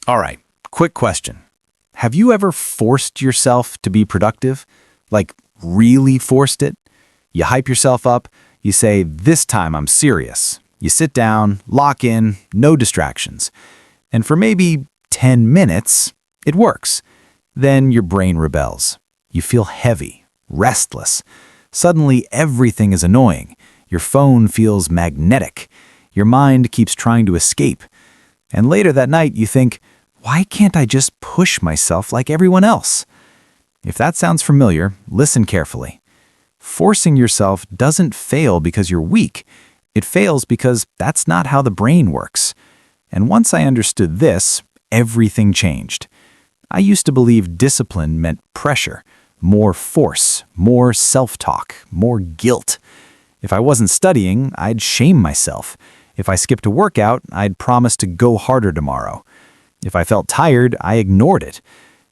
All right, quick question. Have you ever forced yourself to be productive? Like, really forced it? You hype yourself up, you say, "This time I'm serious." You sit down, lock in, no distractions. And for maybe 10 minutes, it works. Then your brain rebels. You feel heavy, restless. Suddenly, everything is annoying. Your phone feels magnetic. Your mind keeps trying to escape. And later that night, you think, why can't I just push myself like everyone else? If that sounds familiar, listen carefully. Forcing yourself doesn't fail because you're weak. It fails because that's not how the brain works. And once I understood this, everything changed. I used to believe discipline meant pressure, more force, more self-talk, more guilt. If I wasn't studying, I'd shame myself. If I skipped a workout, I'd promise to go harder tomorrow. If I felt tired, I ignored it.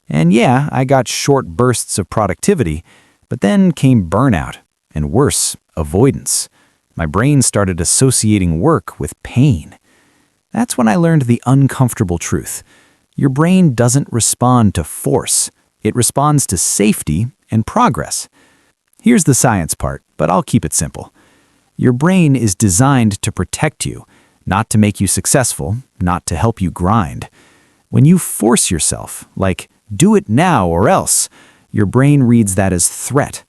And yeah, I got short bursts of productivity, but then came burnout, and worse, avoidance. My brain started associating work with pain. That's when I learned the uncomfortable truth. Your brain doesn't respond to force. It responds to safety and progress. Here's the science part, but I'll keep it simple. Your brain is designed to protect you, not to make you successful, not to help you grind. When you force yourself, like, do it now or else, your brain reads that as threat.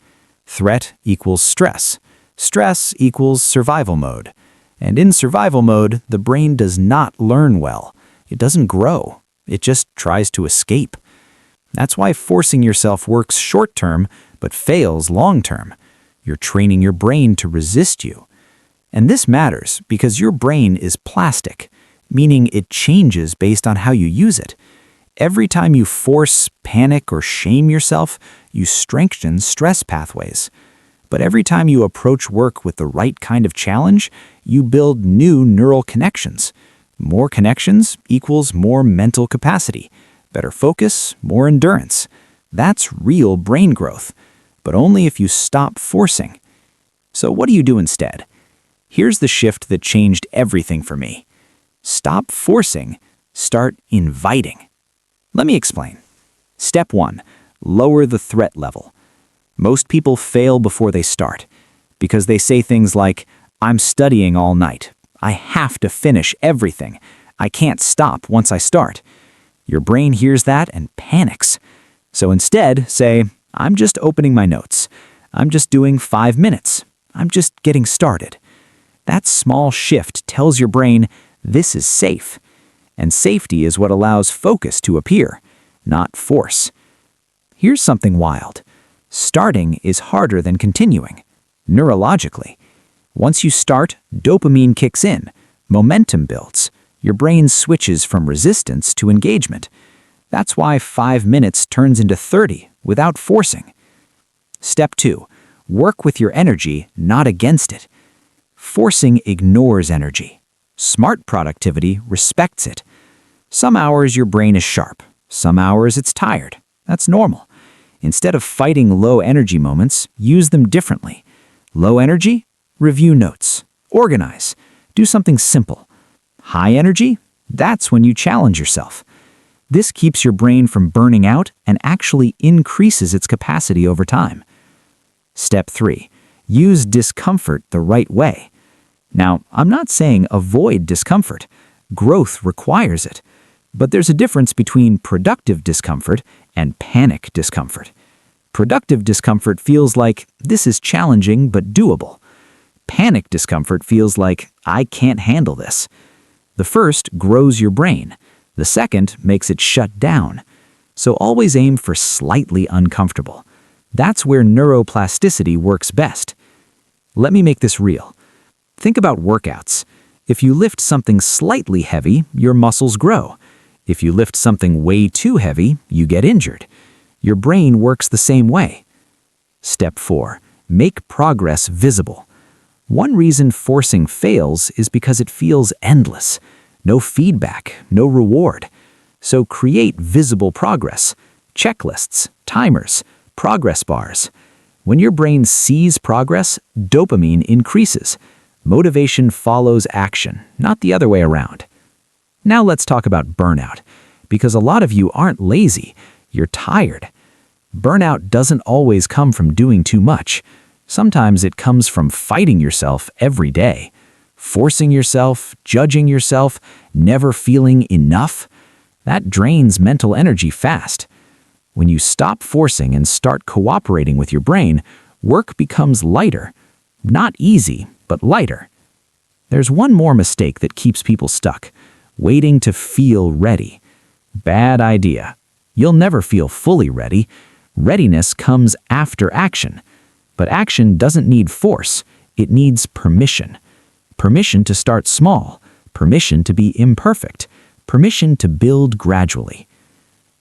Threat equals stress. Stress equals survival mode. And in survival mode, the brain does not learn well. It doesn't grow. It just tries to escape. That's why forcing yourself works short-term, but fails long-term. You're training your brain to resist you. And this matters because your brain is plastic, meaning it changes based on how you use it. Every time you force, panic, or shame yourself, you strengthen stress pathways. But every time you approach work with the right kind of challenge, you build new neural connections. More connections equals more mental capacity. Better focus, more endurance. That's real brain growth, but only if you stop forcing. So what do you do instead? Here's the shift that changed everything for me. Stop forcing, start inviting. Let me explain. Step 1, lower the threat level. Most people fail before they start because they say things like, "I'm studying all night. I have to finish everything. I can't stop once I start." Your brain hears that and panics. So instead, say, "I'm just opening my notes. I'm just doing 5 minutes. I'm just getting started." That small shift tells your brain, this is safe. And safety is what allows focus to appear, not force. Here's something wild. Starting is harder than continuing, neurologically. Once you start, dopamine kicks in, momentum builds. Your brain switches from resistance to engagement. That's why 5 minutes turns into 30 without forcing. Step 2, work with your energy, not against it. Forcing ignores energy. Smart productivity respects it. Some hours your brain is sharp. Some hours it's tired. That's normal. Instead of fighting low energy moments, use them differently. Low energy? Review notes. Organize. Do something simple. High energy? That's when you challenge yourself. This keeps your brain from burning out and actually increases its capacity over time. Step 3. Use discomfort the right way. Now, I'm not saying avoid discomfort. Growth requires it. But there's a difference between productive discomfort and panic discomfort. Productive discomfort feels like this is challenging but doable. Panic discomfort feels like I can't handle this. The first grows your brain. The second makes it shut down. So always aim for slightly uncomfortable. That's where neuroplasticity works best. Let me make this real. Think about workouts. If you lift something slightly heavy, your muscles grow. If you lift something way too heavy, you get injured. Your brain works the same way. Step 4. Make progress visible. One reason forcing fails is because it feels endless. No feedback, no reward. So create visible progress. Checklists, timers, progress bars. When your brain sees progress, dopamine increases. Motivation follows action, not the other way around. Now let's talk about burnout, because a lot of you aren't lazy, you're tired. Burnout doesn't always come from doing too much. Sometimes it comes from fighting yourself every day. Forcing yourself, judging yourself, never feeling enough. That drains mental energy fast. When you stop forcing and start cooperating with your brain, work becomes lighter. Not easy, but lighter. There's one more mistake that keeps people stuck: waiting to feel ready. Bad idea. You'll never feel fully ready. Readiness comes after action. But action doesn't need force. It needs permission. Permission to start small. Permission to be imperfect. Permission to build gradually.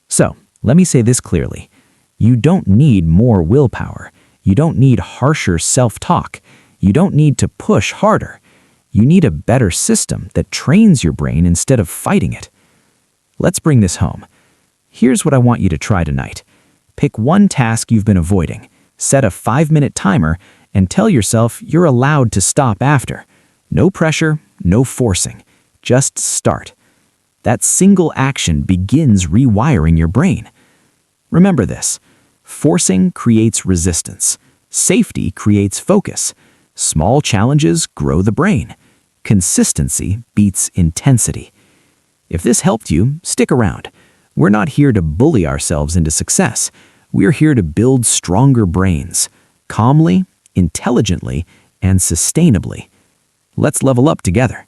So, let me say this clearly. You don't need more willpower. You don't need harsher self-talk. You don't need to push harder. You need a better system that trains your brain instead of fighting it. Let's bring this home. Here's what I want you to try tonight. Pick one task you've been avoiding, set a 5-minute timer, and tell yourself you're allowed to stop after. No pressure, no forcing. Just start. That single action begins rewiring your brain. Remember this: forcing creates resistance. Safety creates focus. Small challenges grow the brain. Consistency beats intensity. If this helped you, stick around. We're not here to bully ourselves into success. We're here to build stronger brains, calmly, intelligently, and sustainably. Let's level up together.